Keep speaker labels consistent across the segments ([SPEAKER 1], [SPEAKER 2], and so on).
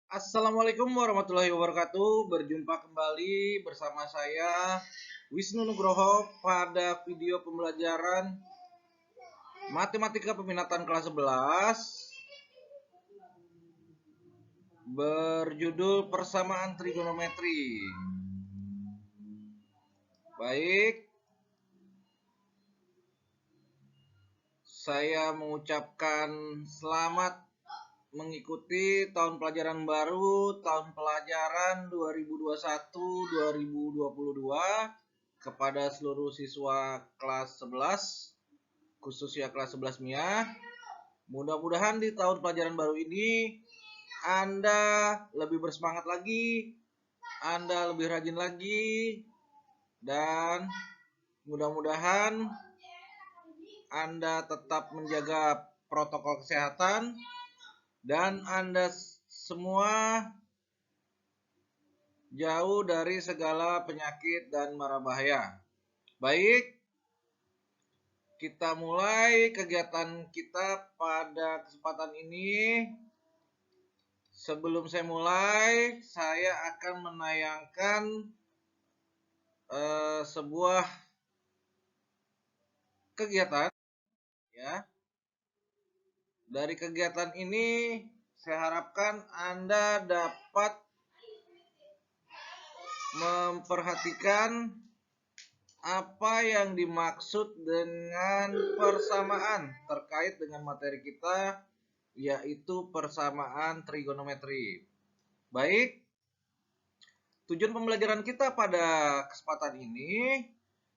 [SPEAKER 1] Assalamualaikum warahmatullahi wabarakatuh. Berjumpa kembali bersama saya Wisnu Nugroho pada video pembelajaran Matematika Peminatan kelas 11 berjudul Persamaan Trigonometri. Baik, saya mengucapkan selamat mengikuti tahun pelajaran baru, tahun pelajaran 2021-2022 kepada seluruh siswa kelas 11, khususnya kelas 11 MIA. Mudah-mudahan di tahun pelajaran baru ini Anda lebih bersemangat lagi, Anda lebih rajin lagi, dan mudah-mudahan Anda tetap menjaga protokol kesehatan dan Anda semua jauh dari segala penyakit dan mara bahaya. Baik, kita mulai kegiatan kita pada kesempatan ini. Sebelum saya mulai, saya akan menayangkan sebuah kegiatan, ya. Dari kegiatan ini, saya harapkan Anda dapat memperhatikan apa yang dimaksud dengan persamaan terkait dengan materi kita, yaitu persamaan trigonometri. Baik, tujuan pembelajaran kita pada kesempatan ini,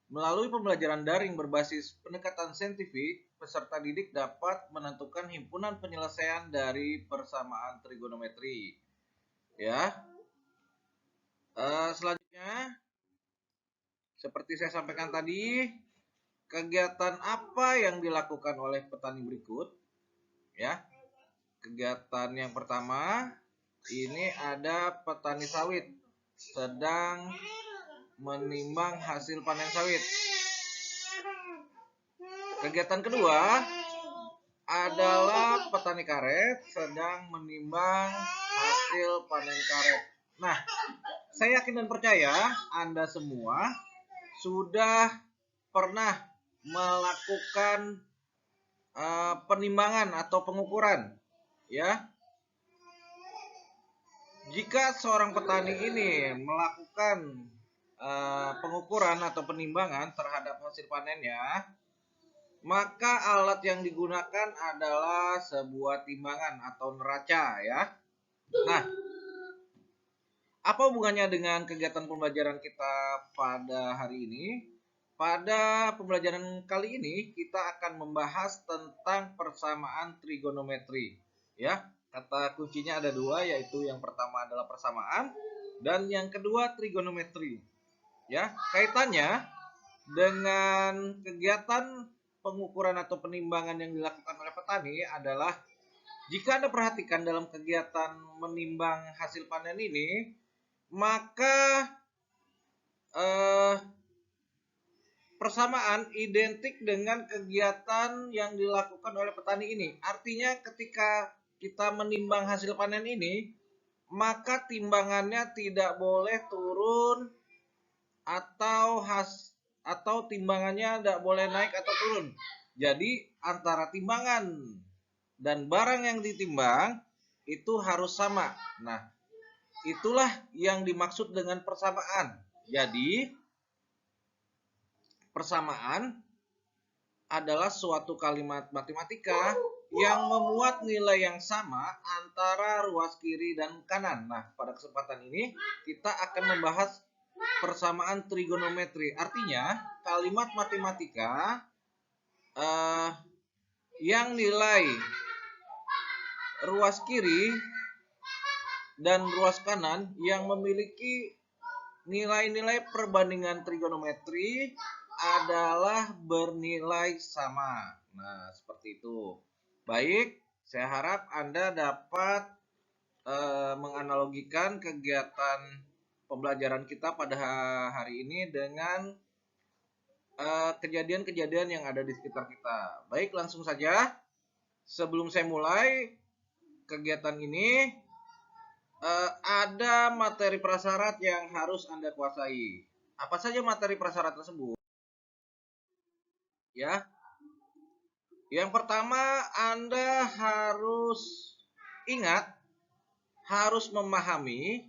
[SPEAKER 1] melalui pembelajaran daring berbasis pendekatan saintifik, peserta didik dapat menentukan himpunan penyelesaian dari persamaan trigonometri. Ya, selanjutnya, seperti saya sampaikan tadi, kegiatan apa yang dilakukan oleh petani berikut? Ya, kegiatan yang pertama, ini ada petani sawit sedang menimbang hasil panen sawit. Kegiatan kedua adalah petani karet sedang menimbang hasil panen karet. Nah, saya yakin dan percaya Anda semua sudah pernah melakukan penimbangan atau pengukuran, ya. Jika seorang petani ini melakukan pengukuran atau penimbangan terhadap hasil panennya, maka alat yang digunakan adalah sebuah timbangan atau neraca, ya. Nah, apa hubungannya dengan kegiatan pembelajaran kita pada hari ini? Pada pembelajaran kali ini kita akan membahas tentang persamaan trigonometri. Ya, kata kuncinya ada dua, yaitu yang pertama adalah persamaan dan yang kedua trigonometri. Ya, kaitannya dengan kegiatan pengukuran atau penimbangan yang dilakukan oleh petani adalah, jika Anda perhatikan dalam kegiatan menimbang hasil panen ini, maka persamaan identik dengan kegiatan yang dilakukan oleh petani ini. Artinya ketika kita menimbang hasil panen ini, maka timbangannya tidak boleh turun atau timbangannya tidak boleh naik atau turun. Jadi antara timbangan dan barang yang ditimbang itu harus sama. Nah, itulah yang dimaksud dengan persamaan. Jadi persamaan adalah suatu kalimat matematika yang memuat nilai yang sama antara ruas kiri dan kanan. Nah, pada kesempatan ini kita akan membahas persamaan trigonometri. Artinya, kalimat matematika yang nilai ruas kiri dan ruas kanan yang memiliki nilai-nilai perbandingan trigonometri adalah bernilai sama. Nah, seperti itu. Baik, saya harap Anda dapat menganalogikan kegiatan pembelajaran kita pada hari ini dengan kejadian-kejadian yang ada di sekitar kita. Baik, langsung saja. Sebelum saya mulai kegiatan ini, ada materi prasyarat yang harus Anda kuasai. Apa saja materi prasyarat tersebut? Ya, yang pertama Anda harus ingat, harus memahami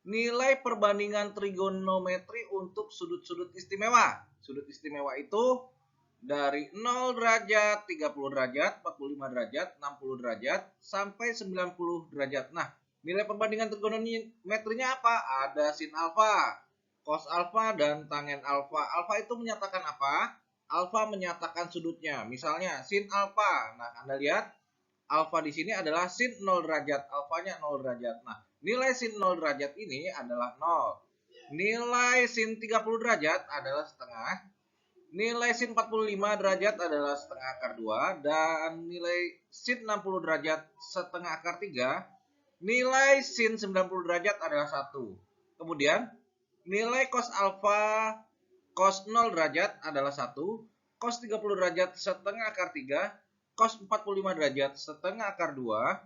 [SPEAKER 1] nilai perbandingan trigonometri untuk sudut-sudut istimewa. Sudut istimewa itu dari 0 derajat, 30 derajat, 45 derajat, 60 derajat, sampai 90 derajat. Nah, nilai perbandingan trigonometrinya apa? Ada sin alfa, cos alfa, dan tangen alfa. Alfa itu menyatakan apa? Alfa menyatakan sudutnya. Misalnya sin alfa. Nah, Anda lihat alfa di sini adalah sin 0 derajat. Alfanya 0 derajat. Nah, nilai sin 0 derajat ini adalah 0. Nilai sin 30 derajat adalah setengah. Nilai sin 45 derajat adalah setengah akar 2. Dan nilai sin 60 derajat setengah akar 3. Nilai sin 90 derajat adalah 1. Kemudian, nilai cos alfa cos 0 derajat adalah 1. Cos 30 derajat setengah akar 3. Cos 45 derajat setengah akar 2.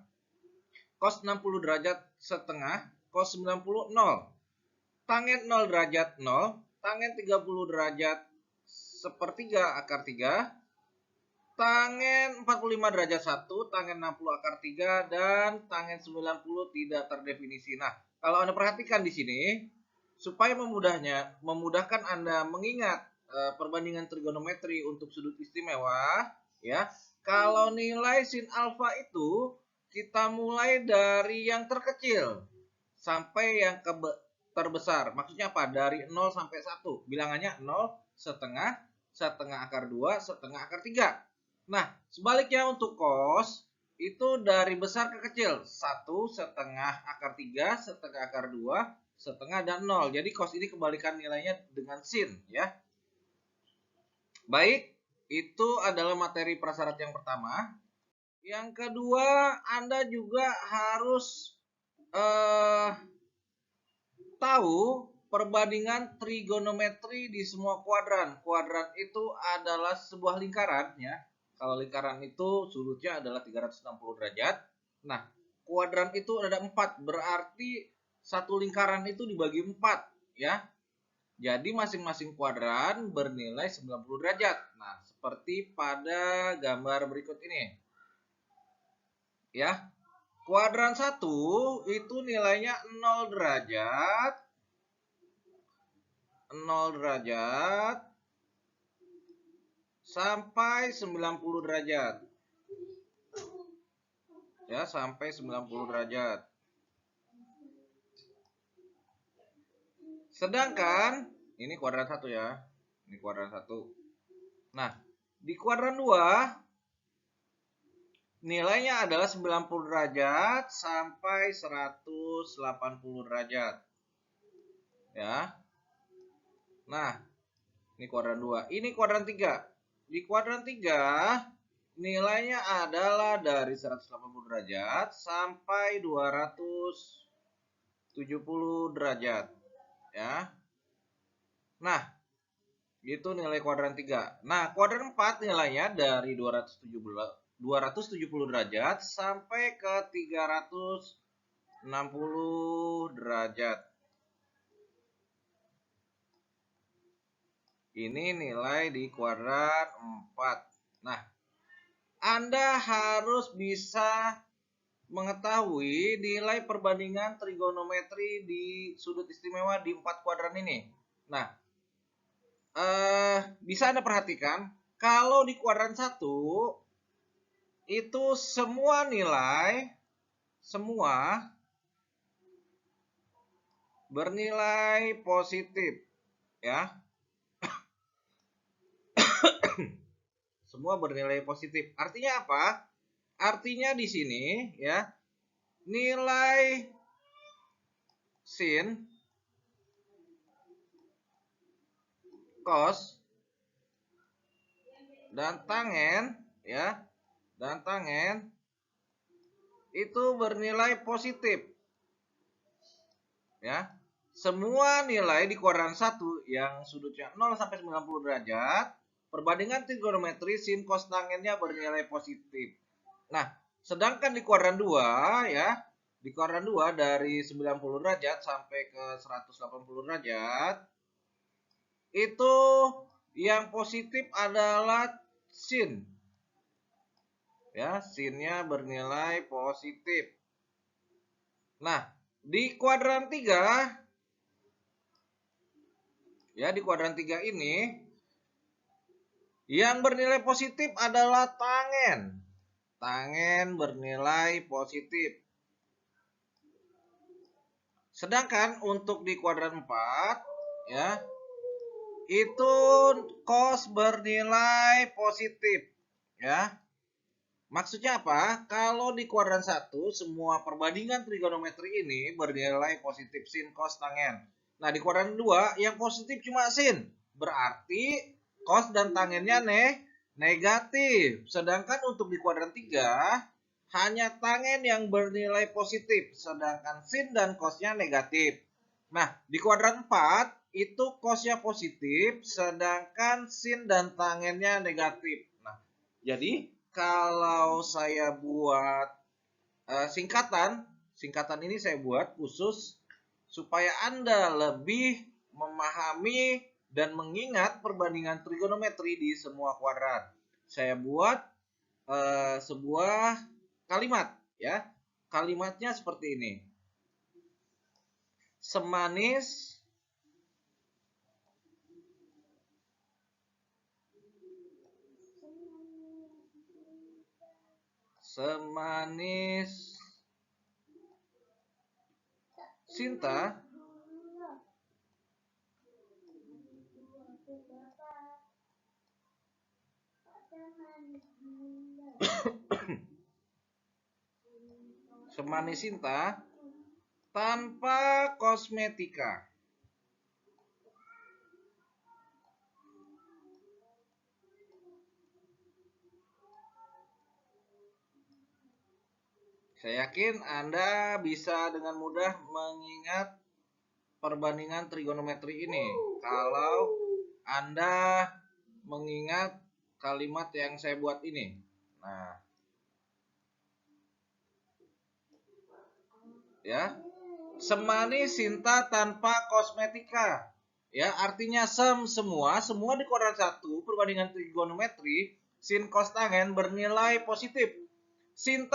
[SPEAKER 1] Cos 60 derajat setengah. Cos 90 0. Tangen 0 derajat 0. Tangen 30 derajat sepertiga akar 3. Tangen 45 derajat 1. Tangen 60 akar 3. Dan tangen 90 tidak terdefinisi. Nah, kalau Anda perhatikan di sini, supaya memudahkan Anda mengingat perbandingan trigonometri untuk sudut istimewa, ya. Kalau nilai sin alfa itu kita mulai dari yang terkecil sampai yang terbesar. Maksudnya apa? Dari 0 sampai 1. Bilangannya 0, setengah, setengah akar 2, setengah akar 3. Nah, sebaliknya untuk cos itu dari besar ke kecil. 1, setengah akar 3, setengah akar 2, setengah, dan 0. Jadi cos ini kebalikan nilainya dengan sin, ya. Baik, itu adalah materi prasyarat yang pertama. Yang kedua, Anda juga harus tahu perbandingan trigonometri di semua kuadran. Kuadran itu adalah sebuah lingkaran, ya. Kalau lingkaran itu sudutnya adalah 360 derajat. Nah, kuadran itu ada 4, berarti satu lingkaran itu dibagi 4, ya. Jadi masing-masing kuadran bernilai 90 derajat. Nah, seperti pada gambar berikut ini. Ya. Kuadran 1 itu nilainya 0 derajat. 0 derajat sampai 90 derajat. Ya, sampai 90 derajat. Sedangkan ini kuadran 1 ya. Ini kuadran 1. Nah, di kuadran 2 nilainya adalah 90 derajat sampai 180 derajat. Ya. Nah, ini kuadran 2. Ini kuadran 3. Di kuadran 3 nilainya adalah dari 180 derajat sampai 270 derajat. Ya. Nah, itu nilai kuadran 3. Nah, kuadran 4 nilainya dari 270 derajat sampai ke 360 derajat. Ini nilai di kuadran 4. Nah, Anda harus bisa mengetahui nilai perbandingan trigonometri di sudut istimewa di 4 kuadran ini. Nah, bisa Anda perhatikan, kalau di kuadran 1 itu semua nilai bernilai positif, ya. Semua bernilai positif. Artinya apa? Artinya di sini, ya, nilai sin, cos, dan tangen, ya, dan tangen itu bernilai positif. Ya. Semua nilai di kuadran 1 yang sudutnya 0 sampai 90 derajat, perbandingan trigonometri sin cos tangennya bernilai positif. Nah, sedangkan di kuadran 2 ya, di kuadran 2 dari 90 derajat sampai ke 180 derajat, itu yang positif adalah sin. Ya, sinnya bernilai positif. Nah, di kuadran 3 ya, di kuadran 3 ini yang bernilai positif adalah tangen. Tangen bernilai positif. Sedangkan untuk di kuadran 4 ya, itu cos bernilai positif ya. Maksudnya apa? Kalau di kuadran 1 semua perbandingan trigonometri ini bernilai positif sin, cos, tangen. Nah, di kuadran 2 yang positif cuma sin. Berarti cos dan tangennya negatif. Sedangkan untuk di kuadran 3 hanya tangen yang bernilai positif, sedangkan sin dan cosnya negatif. Nah, di kuadran 4 itu cosnya positif, sedangkan sin dan tangennya negatif. Nah, jadi kalau saya buat singkatan ini saya buat khusus supaya Anda lebih memahami dan mengingat perbandingan trigonometri di semua kuadran. Saya buat sebuah kalimat ya. Kalimatnya seperti ini. Semanis Sinta semanis Sinta tanpa kosmetika. Saya yakin Anda bisa dengan mudah mengingat perbandingan trigonometri ini kalau Anda mengingat kalimat yang saya buat ini. Nah, ya. Semanis Sinta tanpa kosmetika. Ya, artinya semua di kuadran 1 perbandingan trigonometri sin cos tangen bernilai positif. Sin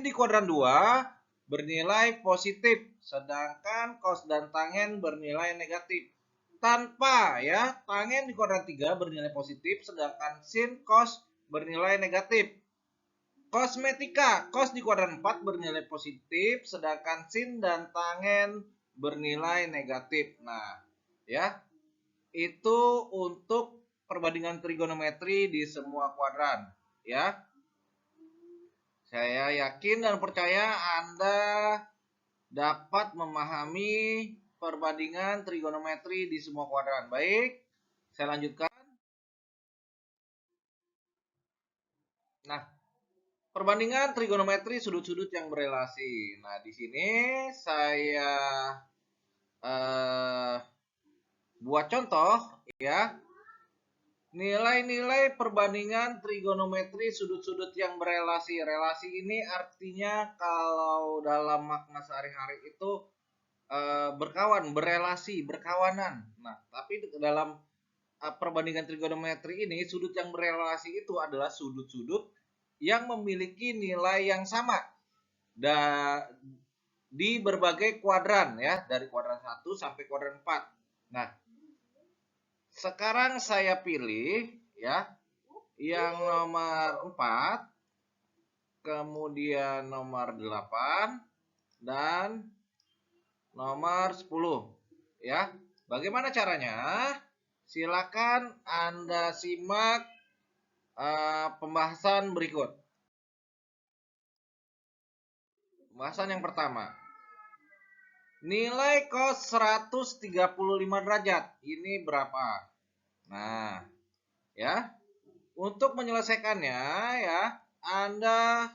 [SPEAKER 1] di kuadran 2 bernilai positif, sedangkan cos dan tangen bernilai negatif. Tanpa ya, tangen di kuadran 3 bernilai positif, sedangkan sin cos bernilai negatif. Kosmetika, cos di kuadran 4 bernilai positif, sedangkan sin dan tangen bernilai negatif. Nah, ya, itu untuk perbandingan trigonometri di semua kuadran, ya. Saya yakin dan percaya Anda dapat memahami perbandingan trigonometri di semua kuadran. Baik, saya lanjutkan. Nah, perbandingan trigonometri sudut-sudut yang berelasi. Nah, di sini saya buat contoh ya. Nilai-nilai perbandingan trigonometri sudut-sudut yang berelasi. Relasi ini artinya kalau dalam makna sehari-hari itu berkawan, berelasi, berkawanan. Nah, tapi dalam perbandingan trigonometri ini sudut yang berelasi itu adalah sudut-sudut yang memiliki nilai yang sama di berbagai kuadran ya, dari kuadran 1 sampai kuadran 4. Nah, sekarang saya pilih ya yang nomor 4, kemudian nomor 8 dan nomor 10 ya. Bagaimana caranya? Silakan Anda simak pembahasan berikut. Pembahasan yang pertama. Nilai cos 135 derajat. Ini berapa? Nah, ya. Untuk menyelesaikannya ya, Anda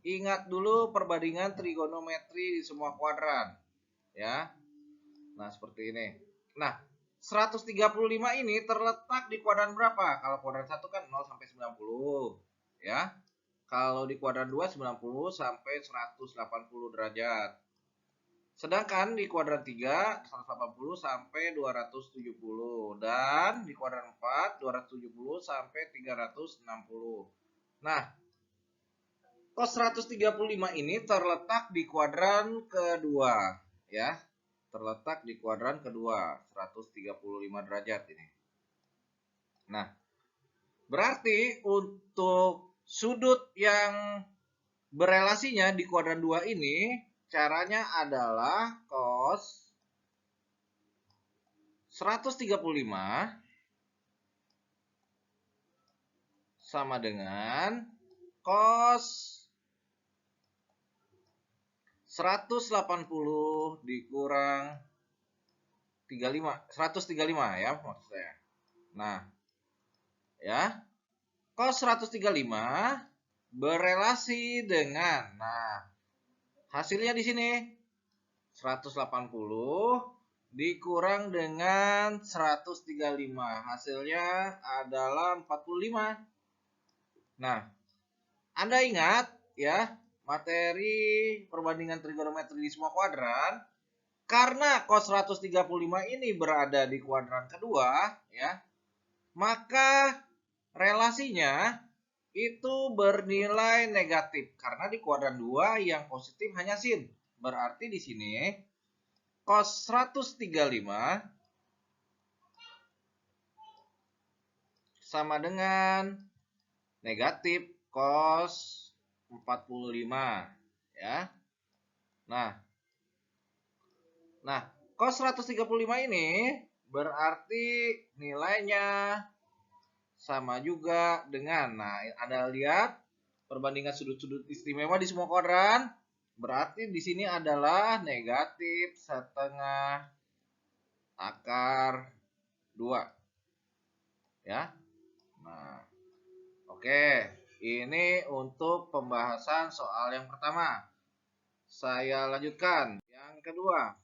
[SPEAKER 1] ingat dulu perbandingan trigonometri di semua kuadran. Ya. Nah, seperti ini. Nah, 135 ini terletak di kuadran berapa? Kalau kuadran 1 kan 0 sampai 90. Ya. Kalau di kuadran 2 90 sampai 180 derajat. Sedangkan di kuadran 3 180 sampai 270 dan di kuadran 4 270 sampai 360. Nah, cos 135 ini terletak di kuadran kedua ya. Terletak di kuadran kedua 135 derajat ini. Nah, berarti untuk sudut yang berelasinya di kuadran 2 ini caranya adalah cos 135 sama dengan cos 180 dikurang 35, 135 ya maksud saya. Nah, ya. Cos 135 berelasi dengan, nah, hasilnya di sini 180 dikurang dengan 135. Hasilnya adalah 45. Nah, Anda ingat ya, materi perbandingan trigonometri di semua kuadran, karena cos 135 ini berada di kuadran kedua ya, maka relasinya itu bernilai negatif karena di kuadran 2 yang positif hanya sin. Berarti di sini cos 135 sama dengan negatif cos 45 ya. Nah, cos 135 ini berarti nilainya sama juga dengan, nah, Anda lihat perbandingan sudut-sudut istimewa di semua kuadran, berarti di sini adalah negatif setengah akar 2. Ya. Nah, oke. Ini untuk pembahasan soal yang pertama. Saya lanjutkan. Yang kedua.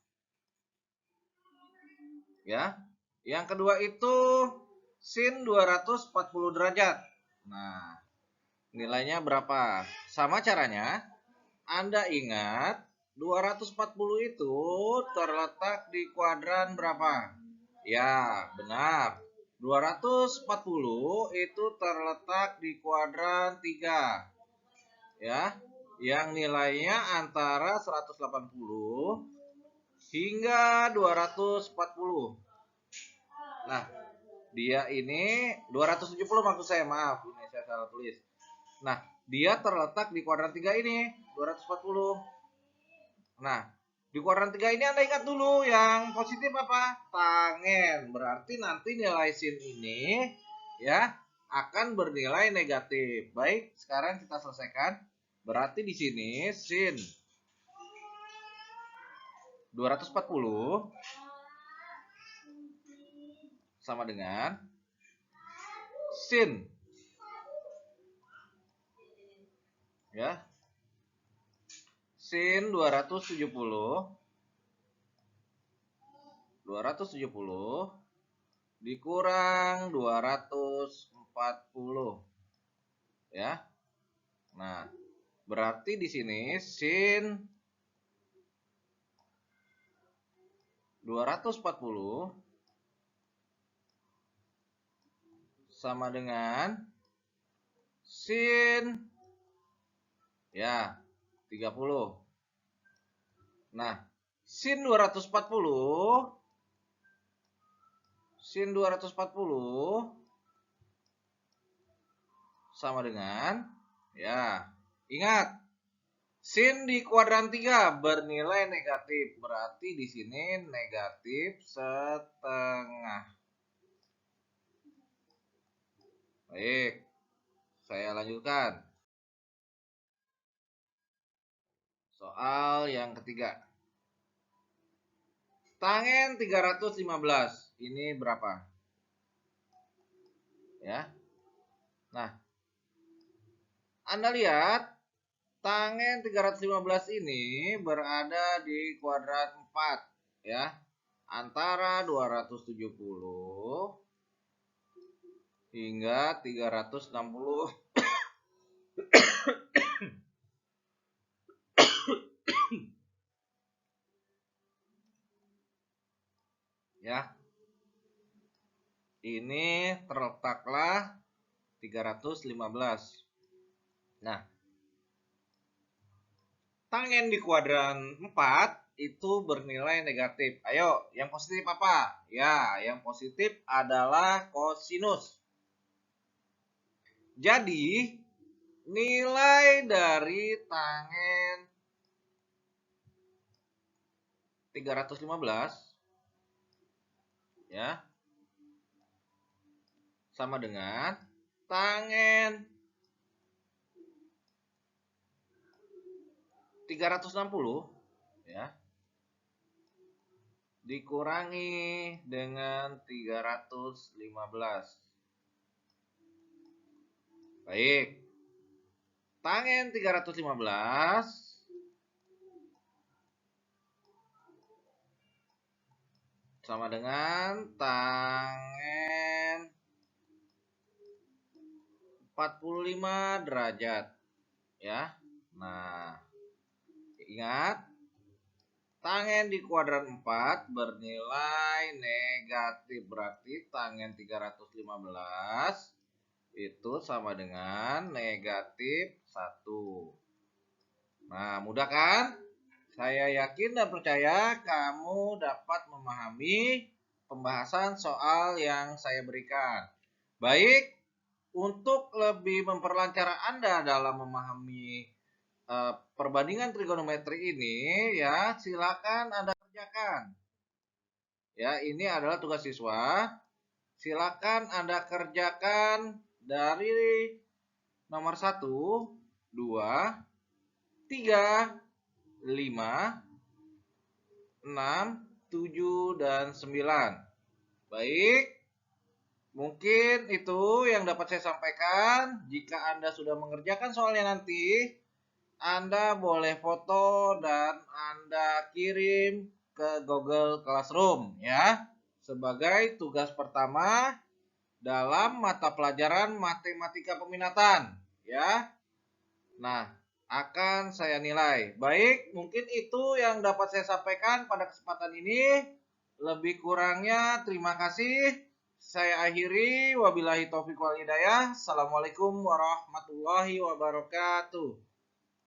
[SPEAKER 1] Ya. Yang kedua itu sin 240 derajat. Nah, nilainya berapa? Sama caranya, Anda ingat 240 itu terletak di kuadran berapa? Ya, benar. 240 itu terletak di kuadran 3. Ya, yang nilainya antara 180 hingga 240. Nah, dia ini 270 maksud saya, maaf, ini saya salah tulis. Nah, dia terletak di kuadran 3 ini, 240. Nah, di kuadran 3 ini Anda ingat dulu yang positif apa? Tangen. Berarti nanti nilai sin ini ya akan bernilai negatif. Baik, sekarang kita selesaikan. Berarti di sini sin 240 sama dengan sin ya. Sin 270 dikurang 240 ya. Nah, berarti di sini sin 240 sama dengan sin ya 30. Nah, sin 240 sama dengan ya, ingat sin di kuadran 3 bernilai negatif, berarti di sini negatif setengah. Baik, saya lanjutkan. Soal yang ketiga. Tangen 315. Ini berapa? Ya. Nah, Anda lihat tangen 315 ini berada di kuadran 4 ya. Antara 270 hingga 360 Ya, ini terletaklah 315. Nah, tangen di kuadran 4 itu bernilai negatif. Ayo, yang positif apa? Ya, yang positif adalah kosinus. Jadi, nilai dari tangen 315 ya sama dengan tangen 360 ya dikurangi dengan 315. Baik. Tangen 315 sama dengan tangen 45 derajat ya. Nah, ingat tangen di kuadran 4 bernilai negatif, berarti tangen 315 itu sama dengan negatif 1. Nah, mudah kan? Saya yakin dan percaya kamu dapat memahami pembahasan soal yang saya berikan. Baik, untuk lebih memperlancar Anda dalam memahami perbandingan trigonometri ini, ya silakan Anda kerjakan. Ya, ini adalah tugas siswa. Silakan Anda kerjakan dari nomor 1, 2, 3, 5, 6, 7, dan 9. Baik, mungkin itu yang dapat saya sampaikan. Jika Anda sudah mengerjakan soalnya nanti, Anda boleh foto dan Anda kirim ke Google Classroom ya. Sebagai tugas pertama dalam mata pelajaran matematika peminatan ya. Nah, akan saya nilai. Baik, mungkin itu yang dapat saya sampaikan pada kesempatan ini. Lebih kurangnya terima kasih. Saya akhiri. Wabillahi taufiq wal hidayah. Assalamualaikum warahmatullahi wabarakatuh.